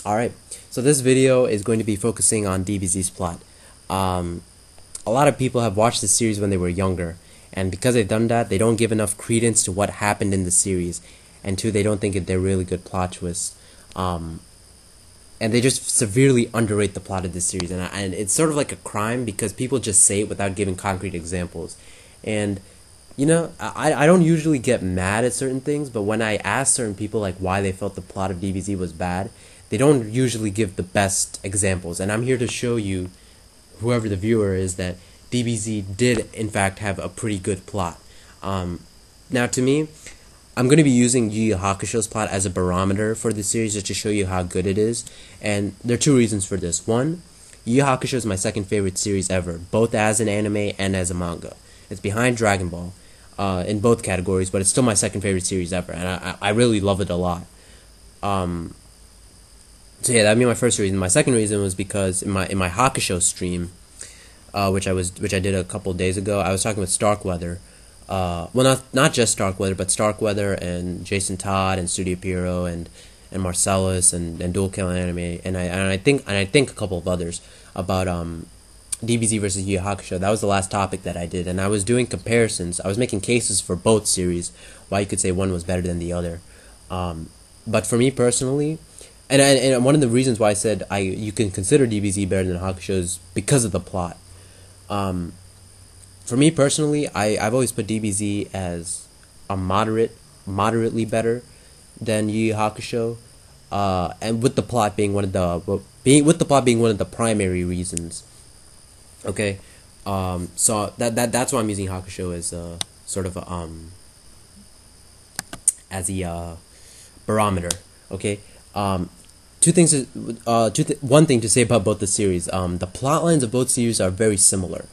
Alright, so this video is going to be focusing on DBZ's plot. A lot of people have watched the series when they were younger, and because they've done that, they don't give enough credence to what happened in the series, and two, they don't think they're really good plot twists. And they just severely underrate the plot of this series, and it's sort of like a crime because people just say it without giving concrete examples. And I don't usually get mad at certain things, but when I ask certain people like why they felt the plot of DBZ was bad, they don't usually give the best examples. And I'm here to show you, whoever the viewer is, that DBZ did in fact have a pretty good plot. Now to me, I'm going to be using YuYu Hakusho's plot as a barometer for the series just to show you how good it is. And there are two reasons for this. One, YuYu Hakusho is my second favorite series ever, both as an anime and as a manga. It's behind Dragon Ball in both categories, but it's still my second favorite series ever, and I really love it a lot. So yeah, that'd be my first reason. My second reason was because in my Hakusho stream, which I did a couple days ago, I was talking with Starkweather. Well, not just Starkweather, but Starkweather and Jason Todd and Studio Pierrot and Marcellus and Dual Kill Anime and I think a couple of others about DBZ versus YuYu Hakusho. That was the last topic that I did, and I was doing comparisons. I was making cases for both series, why you could say one was better than the other. But for me personally, and one of the reasons why I said you can consider DBZ better than Hakusho is because of the plot. For me personally, I've always put DBZ as a moderately better than YuYu Hakusho, and with the plot being one of the primary reasons. Okay, so that's why I'm using Hakusho as a sort of a barometer. Okay, one thing to say about both the series. The plot lines of both series are very similar.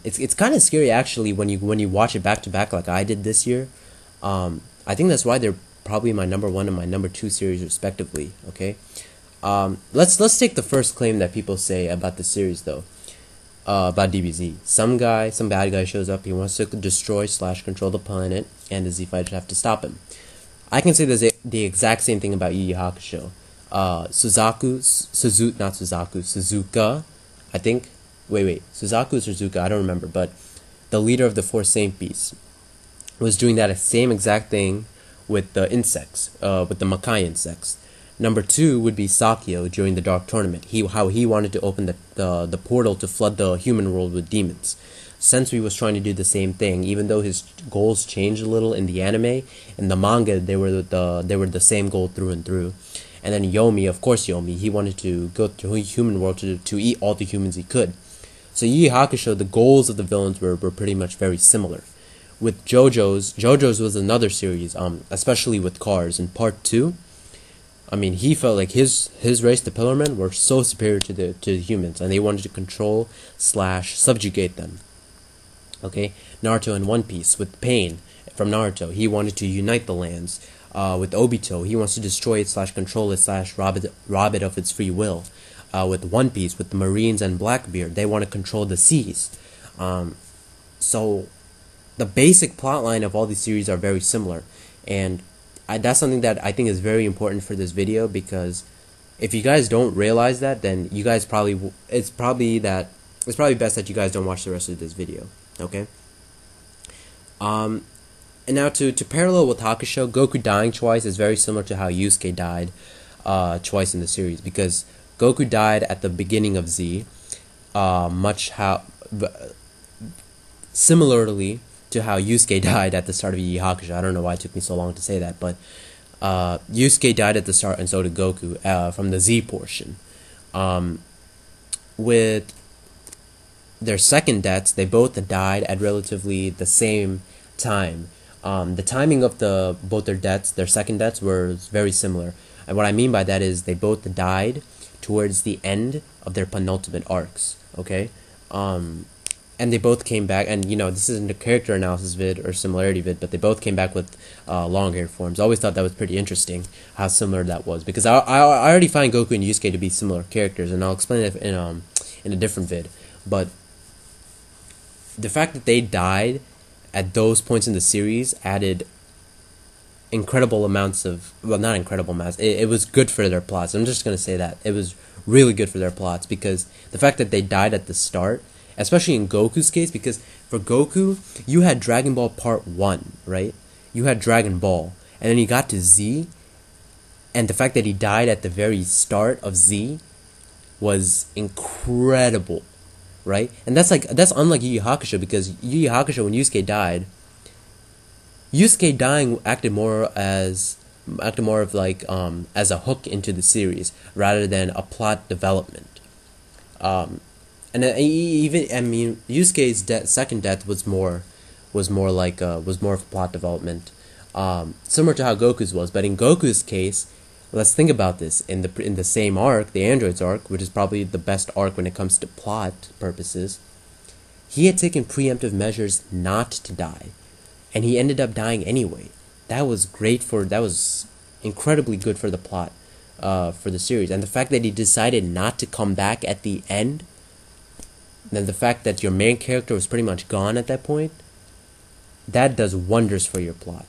It's kind of scary actually when you watch it back to back like I did this year. I think that's why they're probably my number 1 and my number 2 series respectively. Okay, let's take the first claim that people say about the series though. About DBZ. Some bad guy shows up, he wants to destroy/control the planet, and the Z fighters have to stop him. I can say the exact same thing about YuYu Hakusho. Suzuka, I think. Wait, Suzaku or Suzuka, I don't remember, but the leader of the Four Saint Beasts was doing that same exact thing with the insects, with the Makai insects. Number 2 would be Sakyo during the Dark Tournament. How he wanted to open the portal to flood the human world with demons. Sensui was trying to do the same thing, even though his goals changed a little in the anime. In the manga, they were the same goal through and through. And then Yomi, of course Yomi, he wanted to go to the human world to eat all the humans he could. So YuYu Hakusho, the goals of the villains were pretty much very similar. With JoJo's was another series, especially with cars. In part 2, I mean, he felt like his race, the Pillarmen, were so superior to the humans, and they wanted to control/subjugate them. Okay, Naruto and One Piece with Pain from Naruto, he wanted to unite the lands. With Obito, he wants to destroy it/control it/rob it of its free will. With One Piece, with the Marines and Blackbeard, they want to control the seas. So the basic plotline of all these series are very similar, and that's something that I think is very important for this video, because if you guys don't realize that, then you guys it's probably best that you guys don't watch the rest of this video. Okay. And now to parallel with Hakusho, Goku dying twice is very similar to how Yusuke died twice in the series, because Goku died at the beginning of Z, similarly to how Yusuke died at the start of YuYu Hakusho. I don't know why it took me so long to say that, but Yusuke died at the start, and so did Goku from the Z portion. With their second deaths, they both died at relatively the same time. The timing of both their second deaths were very similar, and what I mean by that is they both died towards the end of their penultimate arcs. Okay. And they both came back, and this isn't a character analysis vid or similarity vid, but they both came back with long hair forms. I always thought that was pretty interesting how similar that was, because I already find Goku and Yusuke to be similar characters, and I'll explain it in a different vid. But the fact that they died at those points in the series added incredible amounts of, well, not incredible amounts, it was good for their plots. I'm just going to say that. It was really good for their plots, because the fact that they died at the start, especially in Goku's case, because for Goku, you had Dragon Ball Part 1, right? You had Dragon Ball, and then you got to Z, and the fact that he died at the very start of Z was incredible, right? And that's unlike Yu Yu Hakusho, because Yu Yu Hakusho, when Yusuke died, Yusuke dying acted more of like as a hook into the series rather than a plot development. And even, I mean, Yusuke's second death was more of a plot development, similar to how Goku's was. But in Goku's case, let's think about this. In the same arc, the Androids arc, which is probably the best arc when it comes to plot purposes, he had taken preemptive measures not to die, and he ended up dying anyway. That was incredibly good for the plot, for the series. And the fact that he decided not to come back at the end, then the fact that your main character was pretty much gone at that point, that does wonders for your plot.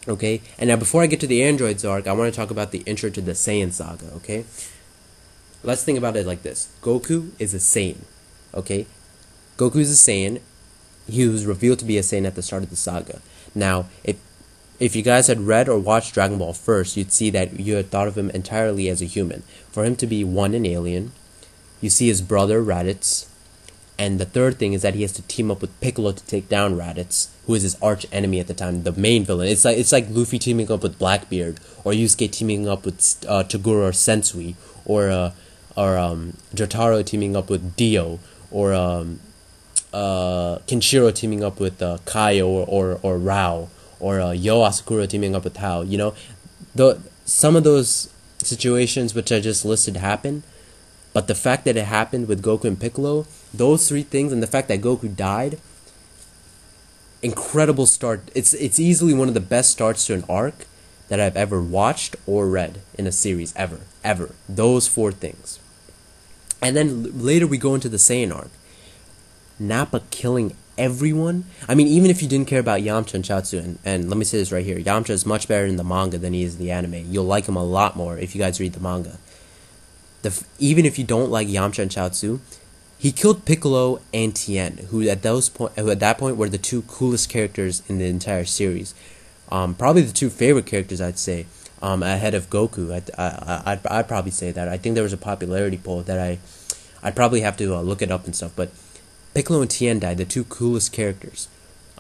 Okay? And now before I get to the Androids arc, I want to talk about the intro to the Saiyan saga, okay? Let's think about it like this. Goku is a Saiyan, okay? Goku is a Saiyan. He was revealed to be a Saiyan at the start of the saga. Now, if you guys had read or watched Dragon Ball first, you'd see that you had thought of him entirely as a human. For him to be an alien, you see his brother Raditz, and the third thing is that he has to team up with Piccolo to take down Raditz, who is his arch enemy at the time, the main villain. It's like Luffy teaming up with Blackbeard, or Yusuke teaming up with Toguro or Sensui, or Jotaro teaming up with Dio, or Kenshiro teaming up with Kaio or Rao, or Yo Asakura teaming up with Tao. You know, some of those situations which I just listed happen, but the fact that it happened with Goku and Piccolo, those three things, and the fact that Goku died, incredible start. It's easily one of the best starts to an arc that I've ever watched or read in a series ever. Those four things. And then later we go into the Saiyan arc. Nappa killing everyone. I mean, even if you didn't care about Yamcha and Chaozu, and let me say this right here, Yamcha is much better in the manga than he is in the anime. You'll like him a lot more if you guys read the manga. Even if you don't like Yamcha and Chaozu, he killed Piccolo and Tien, who at that point were the two coolest characters in the entire series. Probably the two favorite characters, I'd say, ahead of Goku. I'd probably say that. I think there was a popularity poll that I'd probably have to look it up and stuff, but Piccolo and Tien died, the two coolest characters.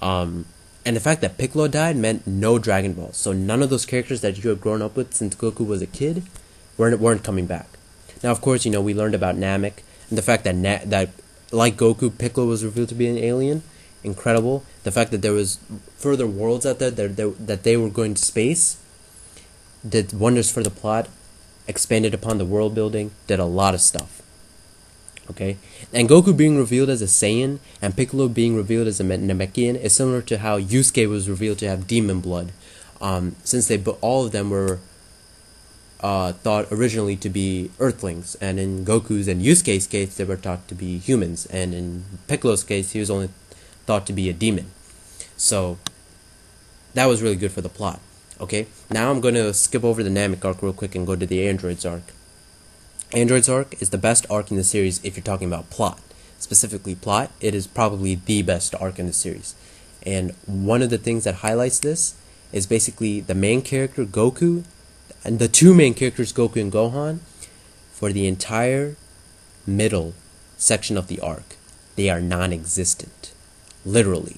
And the fact that Piccolo died meant no Dragon Ball. So none of those characters that you had grown up with since Goku was a kid weren't coming back. Now, of course, we learned about Namek, and the fact that that like Goku, Piccolo was revealed to be an alien, incredible. The fact that there was further worlds out there that they were going to space did wonders for the plot, expanded upon the world building, did a lot of stuff. Okay, and Goku being revealed as a Saiyan and Piccolo being revealed as a Namekian is similar to how Yusuke was revealed to have demon blood, since all of them were thought originally to be Earthlings, and in Goku's and Yusuke's case they were thought to be humans, and in Piccolo's case he was only thought to be a demon. So that was really good for the plot. Okay, now I'm going to skip over the Namek arc real quick and go to the Androids arc. Androids arc is the best arc in the series if you're talking about plot. Specifically plot, it is probably the best arc in the series. And one of the things that highlights this is basically the main character, Goku, and the two main characters, Goku and Gohan, for the entire middle section of the arc, they are non-existent. Literally.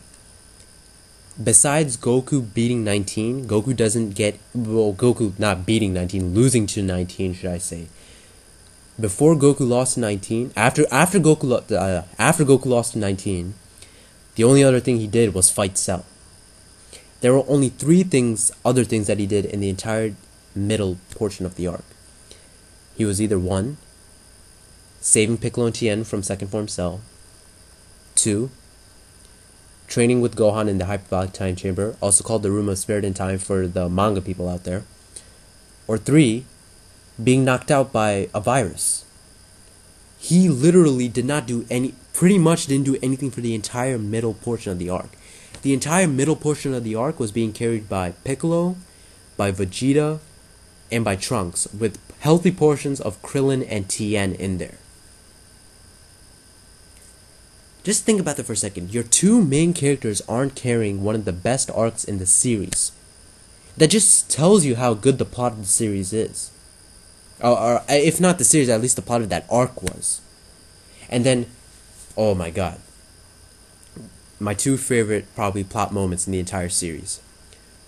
Besides Goku beating 19, Goku not beating 19, losing to 19, should I say. Before Goku lost to 19, after Goku lost to 19, the only other thing he did was fight Cell. There were only other things that he did in the entire middle portion of the arc. He was either 1, saving Piccolo and Tien from second form Cell, 2, training with Gohan in the hyperbolic time chamber, also called the Room of Spirit and Time for the manga people out there, or 3, being knocked out by a virus. He literally pretty much didn't do anything for the entire middle portion of the arc. The entire middle portion of the arc was being carried by Piccolo, by Vegeta, and by Trunks, with healthy portions of Krillin and Tien in there. Just think about that for a second. Your two main characters aren't carrying one of the best arcs in the series. That just tells you how good the plot of the series is. Or if not the series, at least the plot of that arc was. And then, oh my god. My two favorite, probably, plot moments in the entire series.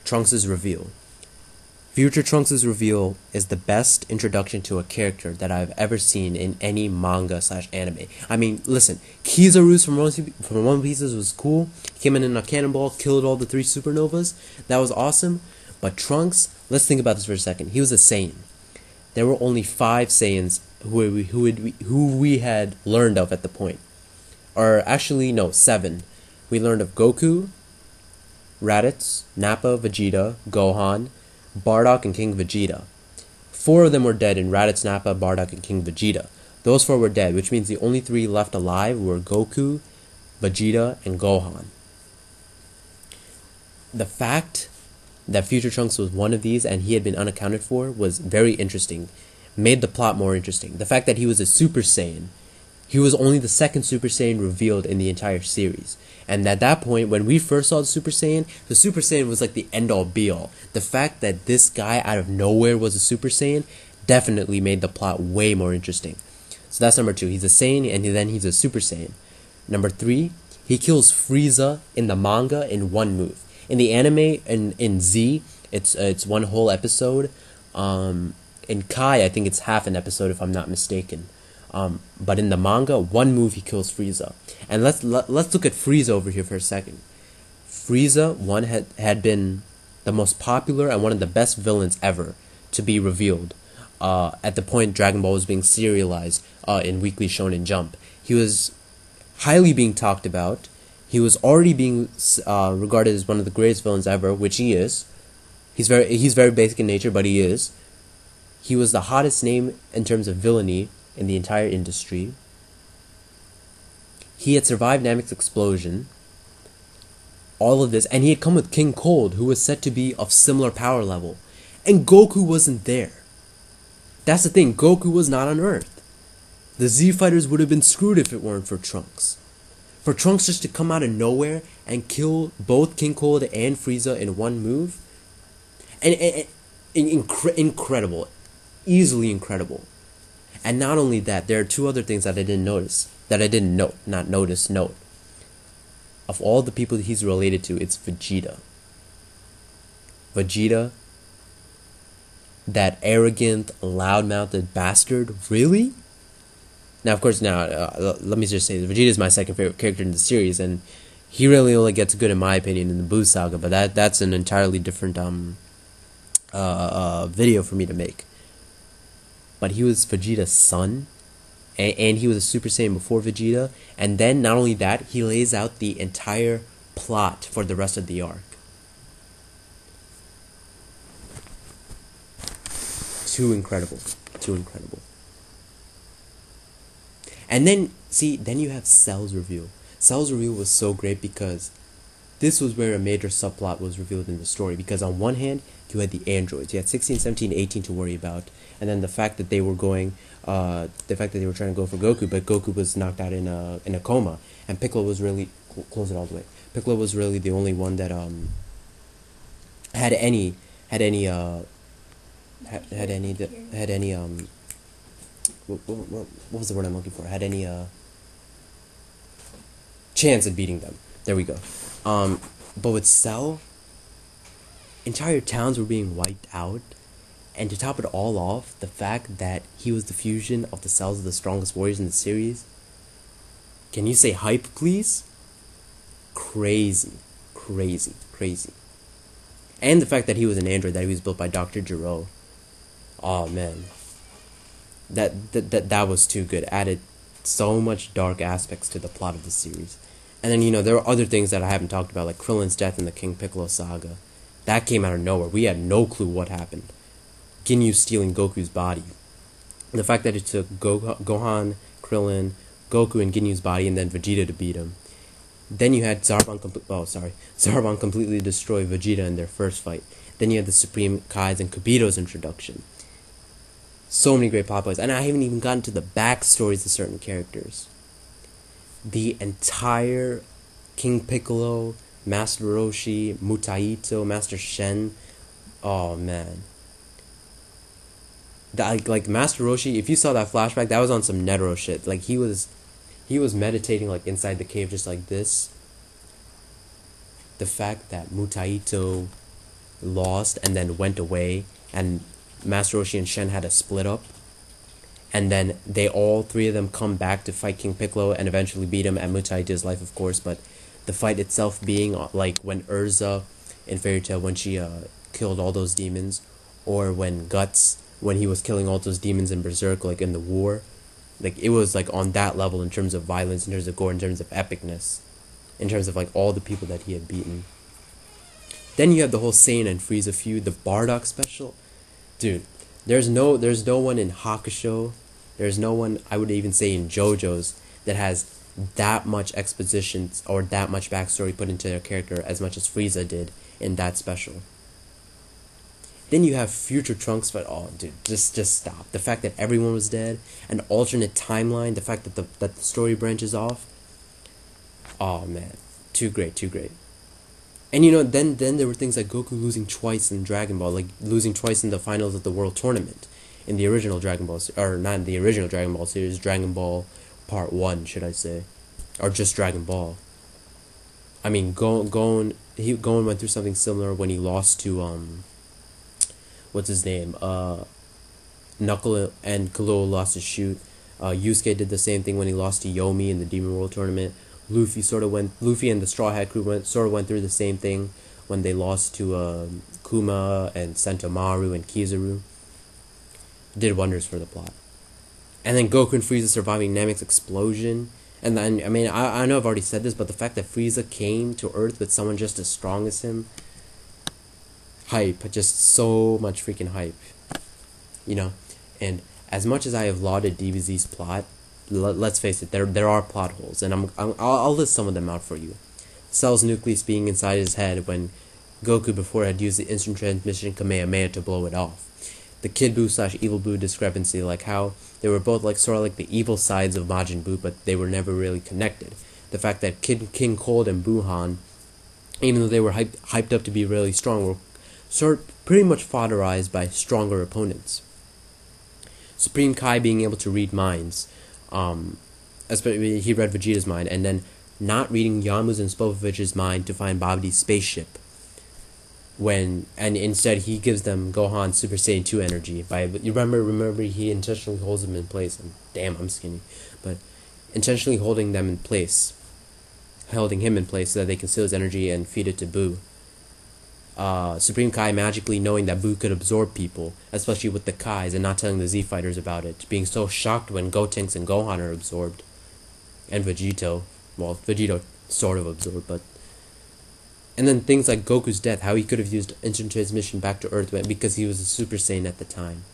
Trunks' reveal. Future Trunks' reveal is the best introduction to a character that I've ever seen in any manga/anime. I mean, listen, Kizaru's from One Piece was cool. He came in a cannonball, killed all the 3 supernovas. That was awesome. But Trunks, let's think about this for a second. He was a Saiyan. There were only 5 Saiyans who we had learned of at the point. Or actually, no, 7. We learned of Goku, Raditz, Nappa, Vegeta, Gohan, Bardock, and King Vegeta. 4 of them were dead in Raditz, Nappa, Bardock, and King Vegeta. Those 4 were dead, which means the only 3 left alive were Goku, Vegeta, and Gohan. The fact that Future Trunks was one of these and he had been unaccounted for was very interesting. Made the plot more interesting. The fact that he was a Super Saiyan. He was only the 2nd Super Saiyan revealed in the entire series. And at that point, when we first saw the Super Saiyan was like the end-all be-all. The fact that this guy out of nowhere was a Super Saiyan definitely made the plot way more interesting. So that's number 2. He's a Saiyan and then he's a Super Saiyan. Number 3, he kills Frieza in the manga in one move. In the anime, in Z, it's one whole episode. In Kai, I think it's half an episode if I'm not mistaken. But in the manga, one move he kills Frieza. And let's look at Frieza over here for a second. Frieza, one, had been the most popular and one of the best villains ever to be revealed. At the point Dragon Ball was being serialized in Weekly Shonen Jump. He was highly being talked about. He was already being regarded as one of the greatest villains ever, which he is. He's very basic in nature, but he is. He was the hottest name in terms of villainy in the entire industry. He had survived Namek's explosion. All of this, and he had come with King Cold, who was said to be of similar power level. And Goku wasn't there. That's the thing, Goku was not on Earth. The Z Fighters would have been screwed if it weren't for Trunks. For Trunks just to come out of nowhere and kill both King Cold and Frieza in one move, and incredible, easily incredible. And not only that, there are 2 other things that I didn't note. Of all the people that he's related to, it's Vegeta. Vegeta, that arrogant, loud-mouthed bastard, really? Now, of course, let me just say, Vegeta is my 2nd favorite character in the series, and he really only gets good, in my opinion, in the Buu Saga, but that's an entirely different video for me to make. But he was Vegeta's son, and he was a Super Saiyan before Vegeta, and then, not only that, he lays out the entire plot for the rest of the arc. Too incredible. And then, then you have Cell's reveal. Cell's reveal was so great because this was where a major subplot was revealed in the story. Because on one hand, you had the androids. You had 16, 17, 18 to worry about. And then the fact that they were trying to go for Goku, but Goku was knocked out in a coma. And Piccolo was really, close it all the way. Piccolo was really the only one that had any what was the word I'm looking for? Had any chance at beating them. There we go. But with Cell, entire towns were being wiped out, and to top it all off, the fact that he was the fusion of the cells of the strongest warriors in the series. Can you say hype, please? Crazy. And the fact that he was an android, that he was built by Dr. Gero. Oh man. That was too good. Added so much dark aspects to the plot of the series. And then, there are other things that I haven't talked about, like Krillin's death in the King Piccolo saga. That came out of nowhere. We had no clue what happened. Ginyu stealing Goku's body. And the fact that it took Gohan, Krillin, Goku, and Ginyu's body, and then Vegeta to beat him. Then you had Zarbon completely destroy Vegeta in their first fight. Then you had the Supreme Kai's and Kibito's introduction. So many great plot points, and I haven't even gotten to the backstories of certain characters. The entire King Piccolo, Master Roshi, Mutaito, Master Shen. Oh man, like Master Roshi. If you saw that flashback, that was on some Netero shit. Like he was meditating like inside the cave, just like this. The fact that Mutaito lost and then went away, and Master Roshi and Shen had a split up, and then they all three of them come back to fight King Piccolo and eventually beat him at Mutaito's life, of course. But the fight itself being like when Urza in Fairy Tail, when she killed all those demons, or when Guts, when he was killing all those demons in Berserk, like in the war, like it was like on that level in terms of violence, in terms of gore, in terms of epicness, in terms of like all the people that he had beaten. Then you have the whole Saiyan and Frieza feud, the Bardock special. Dude, there's no one in Hakusho, there's no one, I would even say, in JoJo's that has that much exposition or that much backstory put into their character as much as Frieza did in that special. Then you have Future Trunks, but oh dude, just stop. The fact that everyone was dead, an alternate timeline, the fact that the story branches off. Oh man, too great. And you know, then there were things like Goku losing twice in Dragon Ball, like losing twice in the finals of the World Tournament in the original Dragon Ball, or not in the original Dragon Ball series, Dragon Ball Part 1, should I say, or just Dragon Ball. I mean, Gon went through something similar when he lost to what's his name? Knuckle and Killua lost his shoot. Yusuke did the same thing when he lost to Yomi in the Demon World Tournament. Luffy and the Straw Hat Crew went through the same thing when they lost to Kuma and Sentomaru and Kizaru. Did wonders for the plot. And then Goku and Frieza surviving Namek's explosion. And then, I mean, I know I've already said this, but the fact that Frieza came to Earth with someone just as strong as him, hype, just so much freaking hype, you know. And as much as I have lauded DBZ's plot, let's face it, there are plot holes, and I'll list some of them out for you. Cell's nucleus being inside his head when Goku before had used the instant transmission Kamehameha to blow it off. The Kid Buu / Evil Buu discrepancy, like how they were both like sort of like the evil sides of Majin Buu, but they were never really connected. The fact that King Cold and Buhan, even though they were hyped up to be really strong, were sort of pretty much fodderized by stronger opponents. Supreme Kai being able to read minds, especially he read Vegeta's mind, and then not reading Yamu's and Spopovich's mind to find Babdi's spaceship. And instead he gives them Gohan Super Saiyan 2 energy you remember he intentionally holds them in place, and damn, I'm skinny, but intentionally holding him in place so that they can steal his energy and feed it to Buu. Supreme Kai magically knowing that Buu could absorb people, especially with the Kais, and not telling the Z Fighters about it, being so shocked when Gotenks and Gohan are absorbed, and Vegito sort of absorbed, but. And then things like Goku's death, how he could have used instant transmission back to Earth because he was a Super Saiyan at the time.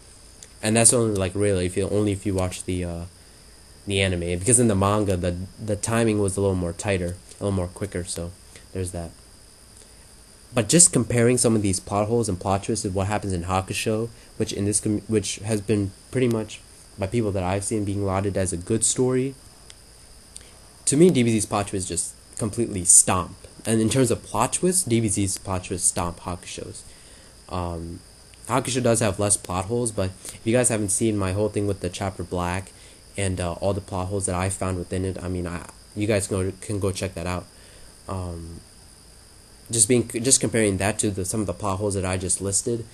And that's only like really if you watch the anime, because in the manga the timing was a little more tighter, a little more quicker, so there's that. But just comparing some of these plot holes and plot twists of what happens in Hakusho, which has been pretty much by people that I've seen being lauded as a good story, to me DBZ's plot twist just completely stomp. And in terms of plot twists, DBZ's plot twists stomp Hakusho's. Hakusho does have less plot holes, but if you guys haven't seen my whole thing with the chapter Black and all the plot holes that I found within it, I mean, you guys can go check that out. Just comparing that to some of the plot holes that I just listed,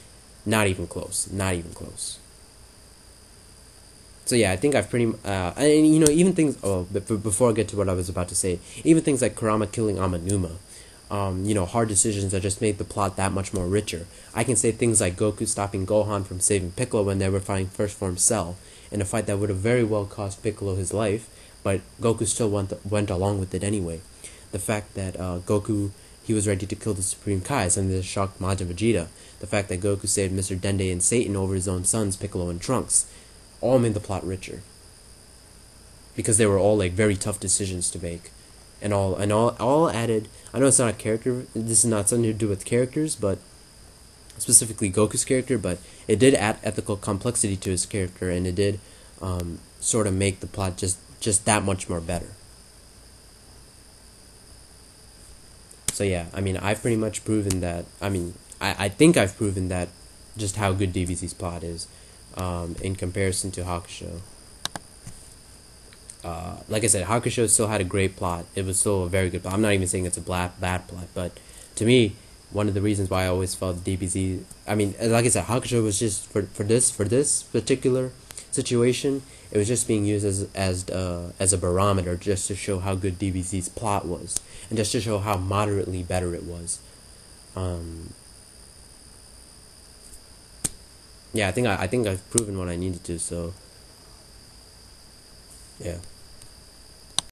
not even close. So yeah, I think I've pretty and you know, even things. Oh, before I get to what I was about to say, even things like Kurama killing Amanuma, you know, hard decisions that just made the plot that much more richer. I can say things like Goku stopping Gohan from saving Piccolo when they were fighting First Form Cell in a fight that would have very well cost Piccolo his life, but Goku still went along with it anyway. The fact that Goku, he was ready to kill the Supreme Kai, something that shocked Majin Vegeta. The fact that Goku saved Mr. Dende and Satan over his own sons, Piccolo and Trunks, all made the plot richer. Because they were all like very tough decisions to make. all added. I know it's not a character. This is not something to do with characters, but specifically Goku's character. But it did add ethical complexity to his character, and it did sort of make the plot just that much more better. So yeah, I mean, I've pretty much proven that. I mean, I think I've proven that just how good DBZ's plot is in comparison to Hakusho. Like I said, Hakusho still had a great plot. It was still a very good plot. I'm not even saying it's a bad plot, but to me, one of the reasons why I always felt DBZ. I mean, like I said, Hakusho was just for this particular situation. It was just being used as a barometer, just to show how good DBZ's plot was, and just to show how moderately better it was. Yeah, I think I've proven what I needed to. So yeah.